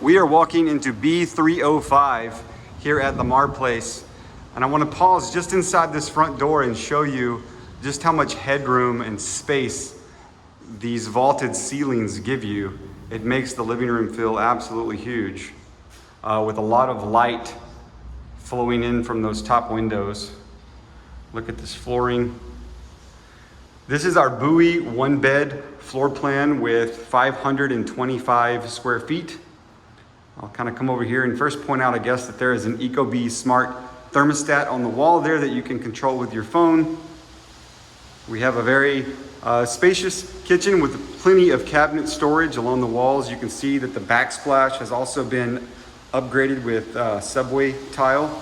We are walking into B305 here at Lamar Place, and I want to pause just inside this front door and show you just how much headroom and space these vaulted ceilings give you. It makes the living room feel absolutely huge, with a lot of light flowing in from those top windows. Look at this flooring. This is our Bowie one bed floor plan with 525 square feet. I'll kind of come over here and first point out, I guess, that there is an ecobee smart thermostat on the wall there that you can control with your phone. We have a very spacious kitchen with plenty of cabinet storage along the walls. You can see that the backsplash has also been upgraded with subway tile.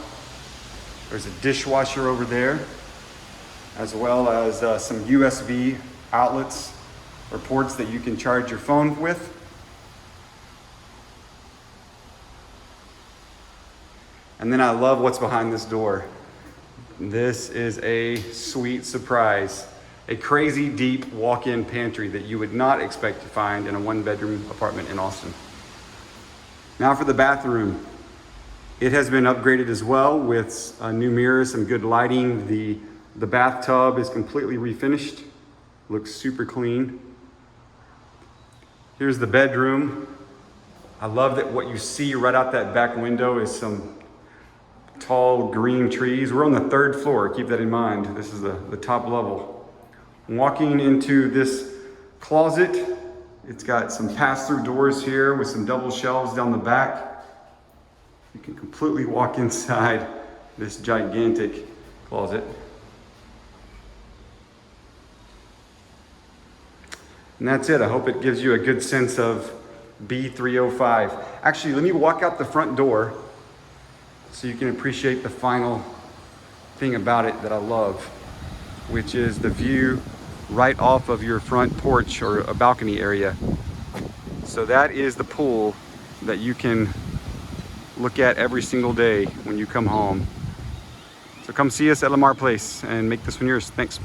There's a dishwasher over there, as well as some USB outlets or ports that you can charge your phone with. And then I love what's behind this door. This is a sweet surprise. A crazy deep walk-in pantry that you would not expect to find in a one-bedroom apartment in Austin. Now for the bathroom. It has been upgraded as well with new mirrors, some good lighting. The bathtub is completely refinished. Looks super clean. Here's the bedroom. I love that what you see right out that back window is some tall green trees. We're on the 3rd floor, keep that in mind. This is the top level. Walking into this closet, it's got some pass-through doors here with some double shelves down the back. You can completely walk inside this gigantic closet. And that's it. I hope it gives you a good sense of B305. Actually, let me walk out the front door so you can appreciate the final thing about it that I love, which is the view right off of your front porch or a balcony area. So that is the pool that you can look at every single day when you come home. So come see us at Lamar Place and make this one yours. Thanks.